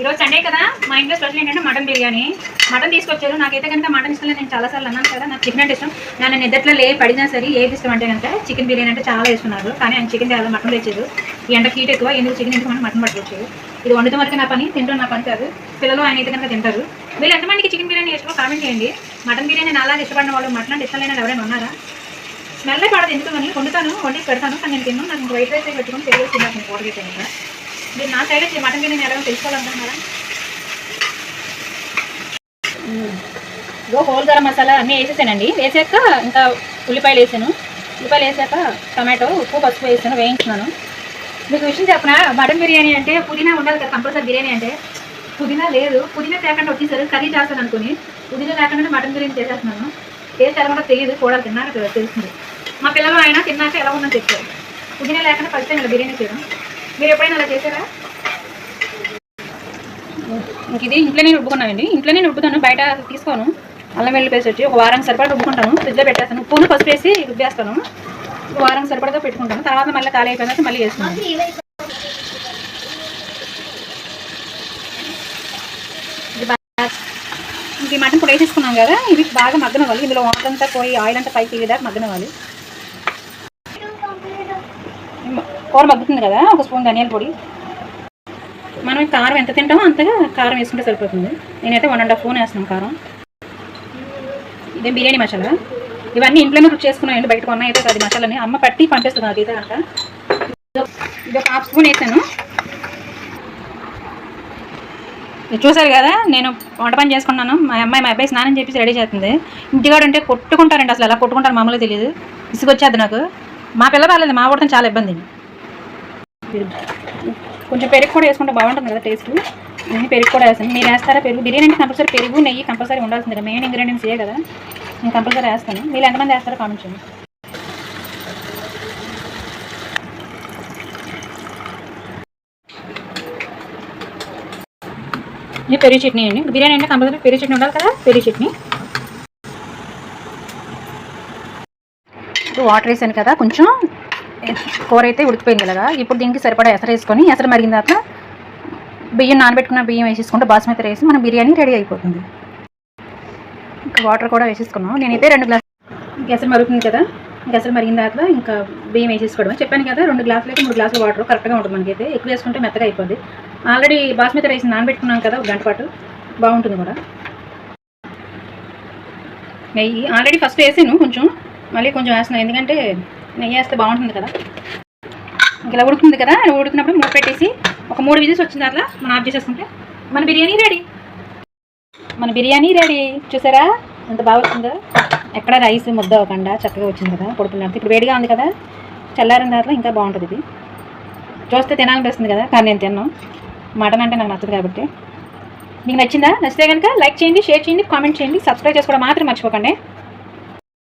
ఈరోజు సండే కదా మా ఇంట్లో స్పెషల్ ఏంటంటే మటన్ బిర్యానీ. మటన్ తీసుకొచ్చారు. నాకైతే కనుక మటన్ ఇష్టం లేదు. నేను చాలాసార్లు అన్నాను కదా, నాకు చికెన్ అంటే ఇష్టం. నేను నిద్దట్లో పడినా సరే ఏది ఇష్టం అంటే కనుక చికెన్ బిర్యానీ అంటే చాలా ఇస్తున్నారు. కానీ ఆయన చికెన్ తేవాలి, మటన్ తెచ్చారు. ఈ ఎండ హీట్ ఎక్కువ, ఎందుకు చికెన్ ఎందుకు మటన్ పట్టుకొచ్చారు. ఇది వండుతాం వరకు నా పని, తింటాం నా పని కాదు. పిల్లలు ఆయన అయితే కనుక తింటారు. వీళ్ళు ఎంతమందికి చికెన్ బిర్యానీ ఇష్టమో కామెంట్ చేయండి. మటన్ బిర్యానీ నాలాగా ఇష్టపడిన వాళ్ళు, మటన్ అంటే ఇష్టం లేని ఎవరైనా ఉన్నారా? స్మెల్ పడదు ఎందుకని, వండుతాను, వండి పెడతాను. కానీ నేను తిన్నాను. నాకు వైట్ రైస్ పెట్టుకుని తెలియదు తిన్నాను. కూరగా తిన్నాను. మీరు నా సైడ్ మటన్ బిర్యానీ ఎలా తెలుసుకోవాలనుకుంటున్నారా? ఇదో హోల్ గరం మసాలా అన్నీ వేసేసానండి. వేసాక ఇంకా ఉల్లిపాయలు వేసాను. ఉల్లిపాయలు వేసాక టమాటో, ఉప్పు, పసుపు వేసాను, వేయించున్నాను. మీకు విషయం చెప్పనా, మటన్ బిర్యానీ అంటే పుదీనా ఉండాలి కదా కంపల్సరీ. బిర్యానీ అంటే పుదీనా లేదు. పుదీనా తేకుండా వచ్చేసరి కర్రీ చేస్తాను అనుకుని పుదీనా లేకుండా మటన్ బిర్యానీ చేసేస్తున్నాను. టేస్ట్ ఎలా కూడా తెలియదు, కూడా తిన్నాక తెలుస్తుంది. మా పిల్లలు ఆయన తిన్నాక ఎలా ఉందని చెప్పారు. పుదీనా లేకుండా ఫస్ట్ టైం ఇలా బిర్యానీ చేయడం. మీరు ఎప్పుడైనా అలా చేశారా? ఇంక ఇది ఇంట్లోనే రుబ్బుకున్నానండి. ఇంట్లోనే రుబ్బుతాను, బయట తీసుకోను. అల్లం వెల్లుల్లి పేస్ట్ వచ్చి ఒక వారానికి సరిపడా రుబ్బుకుంటాను. ఫ్రిడ్జ్లో పెట్టేస్తాను. ఉప్పును పసుపు వేసి రుబ్బేస్తాను. ఒక వారానికి సరిపడగా పెట్టుకుంటాను. తర్వాత మళ్ళీ ఖాళీ అయిపోయినాక మళ్ళీ వేస్తాను. ఇంక ఈ మటన్ కూడా వేసేసుకున్నాం కదా, ఇది బాగా మగ్గనవ్వాలి. ఇందులో వాటర్ అంతా పోయి ఆయిల్ అంతా పైకి వెళ్ళేదాకా మగ్గనవ్వాలి. కూర మగ్గుతుంది కదా, ఒక స్పూన్ ధనియాల పొడి. మనం కారం ఎంత తింటామో అంతగా కారం వేసుకుంటే సరిపోతుంది. నేనైతే 1.5 స్పూన్ వేస్తున్నాను కారం. ఇదే బిర్యానీ మసాలా. ఇవన్నీ ఇంట్లోనే రుచి చేసుకున్నాయండి, బయట కొన్న అయితే అది మసాలాని అమ్మ పట్టి పంపిస్తుంది నాకైతే కనుక. ఇది ఒక 1/2 స్పూన్ వేసాను. చూసారు కదా, నేను వంట పని చేసుకున్నాను. మా అబ్బాయి స్నానం చేసి రెడీ చేస్తుంది. ఇంటికాడ అంటే కొట్టుకుంటారండి, అసలు ఎలా కొట్టుకుంటారు మామూలుగా తెలియదు. ఇసుకొచ్చేది నాకు. మా పిల్ల రాలేదు, మా వాడితో చాలా ఇబ్బంది. కొంచెం పెరుగు కూడా వేసుకుంటే బాగుంటుంది కదా టేస్ట్. నేను పెరుగు కూడా వేస్తాను. మీరు వేస్తారా పెరుగు? బిర్యానీ అంటే కంపల్సరీ పెరుగు, నెయ్యి కంపల్సరీ ఉండాల్సింది కదా, మెయిన్ ఇంగ్రీడియంట్స్ ఏ కదా. నేను కంపల్సరీ వేస్తాను. మీరు ఎంతమంది వేస్తారో కామెంట్ చేయండి. ఇది పెరుగు చట్నీ అండి. బిర్యానీ అంటే కంపల్సరీ పెరుగు చట్నీ ఉండాలి కదా, పెరుగు చట్నీ. వాటర్ వేసాను కదా, కొంచెం కూర అయితే ఉడికిపోయింది కదా. ఇప్పుడు దీనికి సరిపడా ఎసరు వేసుకొని, ఎసరు మరిగిన తర్వాత బియ్యం నానబెట్టుకున్న బియ్యం వేసేసుకుంటే బాస్మతి రైస్ మన బిర్యానీ రెడీ అయిపోతుంది. ఇంకా వాటర్ కూడా వేసేసుకున్నాం. నేనైతే 2 గ్లాసులు ఎసరు మరుగుతుంది కదా, ఎసరు మరిగిన తర్వాత ఇంకా బియ్యం వేసేసుకోవడం. చెప్పాను కదా, 2 గ్లాసులు అయితే 3 గ్లాసులు వాటర్ కరెక్ట్గా ఉంటుంది మనకైతే. ఎక్కువ వేసుకుంటే మెత్తగా అయిపోద్ది. ఆల్రెడీ బాస్మతి రైస్ నానబెట్టుకున్నాం కదా, 1 గంట పాటు బాగుంటుంది కూడా. నెయ్యి ఆల్రెడీ ఫస్ట్ వేసాను, కొంచెం మళ్ళీ కొంచెం వేస్తున్నాను, ఎందుకంటే నెయ్యి వేస్తే బాగుంటుంది కదా. ఇలా ఉడుకుతుంది కదా, ఉడికినప్పుడు మూత పెట్టేసి ఒక 3 విజిల్స్ వచ్చిన తర్వాత మనం ఆఫ్ చేసేసుకుంటే మన బిర్యానీ రెడీ. మన బిర్యానీ రెడీ. చూసారా ఎంత బాగా వచ్చిందో, ఎక్కడ రైస్ ముద్ద అవ్వకుండా చక్కగా వచ్చింది కదా పొడుకున్నట్టు. ఇప్పుడు వేడిగా ఉంది కదా, చల్లారిన తర్వాత ఇంకా బాగుంటుంది. ఇది చూస్తే తినాలనిపిస్తుంది కదా, కానీ నేను తిన్నాను. మటన్ అంటే నాకు నచ్చదు కాబట్టి. మీకు నచ్చిందా? నచ్చితే కనుక లైక్ చేయండి, షేర్ చేయండి, కామెంట్ చేయండి, సబ్స్క్రైబ్ చేసుకోవడం మాత్రం మర్చిపోకండి.